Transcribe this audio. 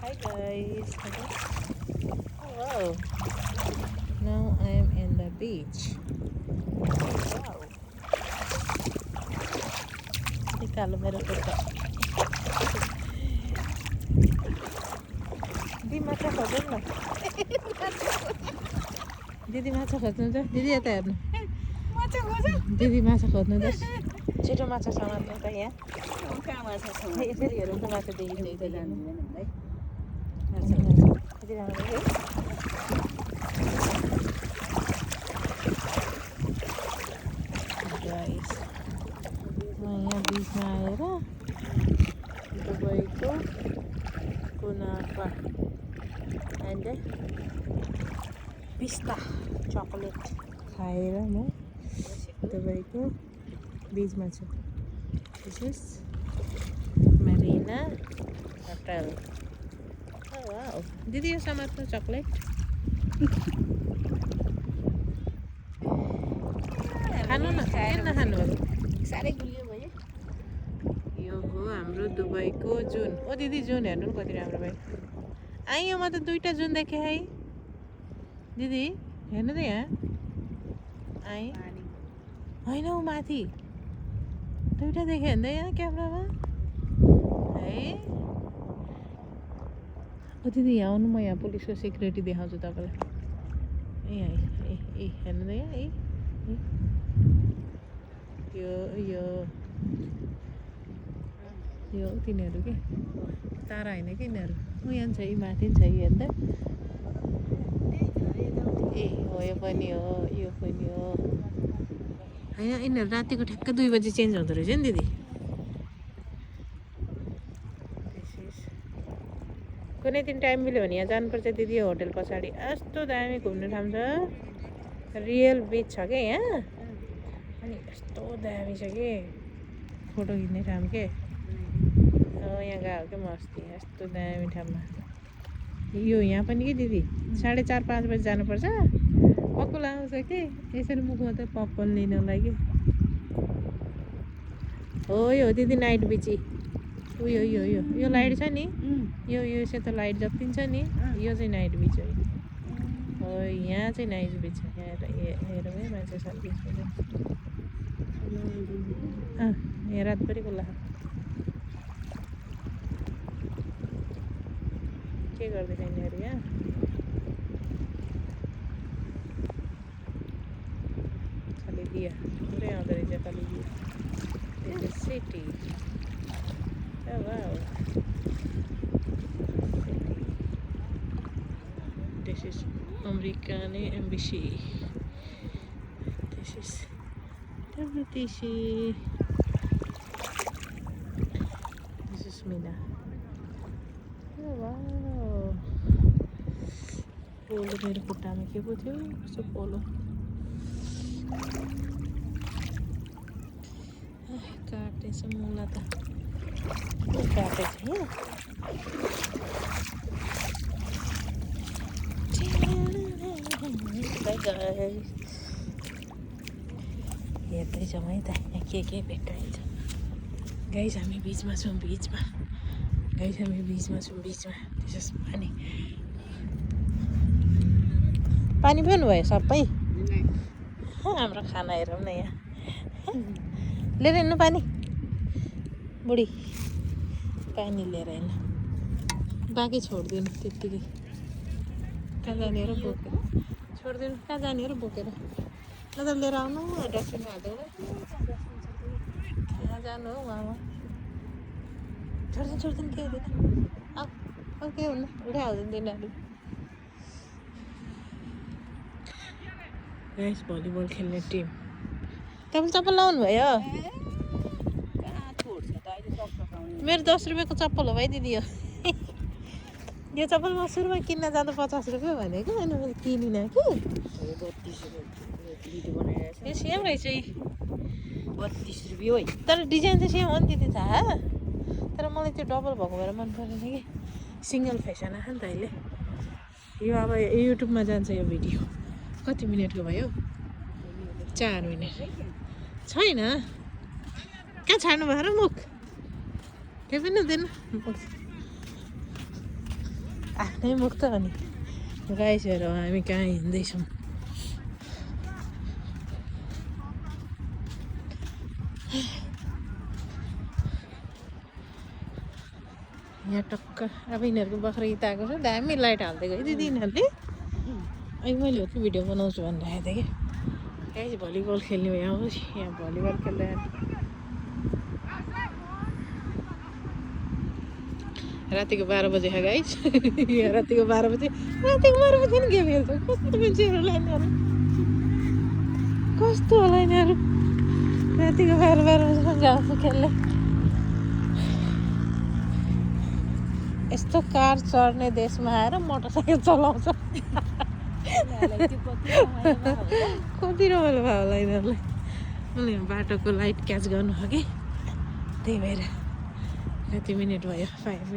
Hi guys. Hello. Now I am in the beach. Wow. Nikalo मेरो खुट्टा. दिदी माछा खोज्नु न. दिदी माछा खोज्नु छ. दिदी यता हेर्नु. माछा खोज. दिदी माछा खोज्नु छ. छिटो माछा समात्नु त यहाँ. कहाँ माछा छ? यसरी हेरौँ त माछा देखिन्छ है. कति राम्रो है. गाइस म यहाँ बिचमा आएर दुबईको कुनाफा एन्ड पिस्ता चकलेट खाएर म दुबईको बिचमा छु. This is marina hotel. Wow दिदी यो समात्नु चकलेट. खानु न. किन नखानु अब. साह्रै गुलियो भयो. यो हो हाम्रो दुबईको जुन. ओ दिदी जुन हेर्नु न कति राम्रो भयो. आइयो म त दुईटा जुन देखेँ है. दिदी हेर्नु त यहाँ. आएँ होइन ऊ माथि दुईटा देखेँ होइन यहाँ क्यामेरामा है. ओ दिदी यहाँ आउनु म यहाँ पुलिसको सिक्युरिटी देखाउँछु तपाईँलाई. ए है ए हेर्नु त यहाँ ए यो यो यो तिनीहरू के तारा होइन कि यिनीहरू. ऊ यहाँ छ यी माथि छ यी हेर्दा. ए हो यो पनि हो यो पनि हो. होइन यिनीहरू रातिको ठ्याक्क 2 बजी चेन्ज हुँदो रहेछ नि दिदी. कुनै दिन टाइम मिल्यो भने यहाँ जानुपर्छ दिदी. होटल पछाडि यस्तो दामी घुम्ने ठाउँ छ. रियल बिच छ क्या यहाँ. अनि यस्तो दामी छ कि फोटो खिच्ने ठाउँ के. यहाँ गएको क्या म अस्ति. यस्तो दामी ठाउँमा यो यहाँ पनि कि दिदी 4:30-5 बजी जानुपर्छ. अकुल आउँछ कि यसरी मुखमा त पपकर्न लिनलाई कि. हो यो दिदी नाइट बिची. उयो यो यो यो लाइट छ नि. यो यो सेतो लाइट जतिन्छ नि यो चाहिँ नाइट बिच हो. हो यहाँ चाहिँ नाइट बिच हो. यहाँ हेरौँ है मान्छे छ बिचमा. यहाँ रातभरि खुल्ला. के गर्दैछ यिनीहरू यहाँ. खालि दिया पुरै आउँदो रहेछ खालि दिया. City. Oh wow. This is American Embassy. This is WTC. This is Mina. Oh wow. Polo मेरो खुट्टामा के पो थियो. कस्तो पोलो. काटेछ मुला त. काटेछ यहाँ. हेर्दैछौँ है त यहाँ के भेट्टाइन्छ. गाइस हामी बिचमा छौँ. बिचमा गाइस हामी बिचमा छौँ. बिचमा त्यसो पानी पानी पिउनु भयो सबै. हाम्रो खाना हेरौँ न यहाँ. लिएर हिँड्नु पानी. बुढी पानी लिएर हिँड्नु. बाँकी छोडिदिनु त्यत्तिकै. कहाँ जाने र बोकेर छोडिदिनु. कहाँ जाने र बोकेर न त लिएर आउनु. डस्टबिनमा हाल्दैन. कहाँ जानु हौ उहाँमा. छोडिदिनु के हुँदैन. अब के हुन्न. उठाइहाल्दैन तिनीहरू. गाइस भलिबल खेल्ने टिम. तपाईँले चप्पल लाउनु भयो. मेरो 10 रुपियाँको चप्पल हो भाइ दिदी. यो चप्पल म सुरुमा किन्न जाँदा 50 रुपियाँ भनेको. अनि मैले किनिनँ कि. यो सेम रहेछ. 32 रुपियाँ है. तर डिजाइन चाहिँ सेम हो नि दिदी थाहा. तर मलाई त्यो डबल भएको भएर मन परेन कि. सिङ्गल फेसन आयो नि त अहिले. यो अब युट्युबमा जान्छ यो भिडियो. कति मिनटको भयो. 4 मिनट छैन. कहाँ छाड्नु भयो र मुख. केही पनि हुँदैन. आफ्नै मुख त हो नि गाइसहरू हामी कहाँ हिँड्दैछौँ यहाँ टक्क अब यिनीहरूको बख्रा गीत आएको छ दामी लाइट हालिदिएको है दिदी यिनीहरूले अहिले मैले हो कि भिडियो बनाउँछु भनेर राखेको थिएँ कि गाइस भलिबल खेल्ने भयो आउँछ यहाँ भलिबल खेल्दा रातिको 12 बजे खा गाइस यहाँ रातिको 12 बजे नि गेम खेल्छ कस्तो मान्छेहरू होला यिनीहरू कस्तो होला यिनीहरू रातिको 12 बजीसम्म जान्छ खेल्ने यस्तो कार चढ्ने देशमा आएर मोटरसाइकल चलाउँछ कति रमाइलो भयो होला यिनीहरूलाई मैले बाटोको लाइट क्याच गर्नु हो कि त्यही भएर कति मिनट भयो 5 मिनट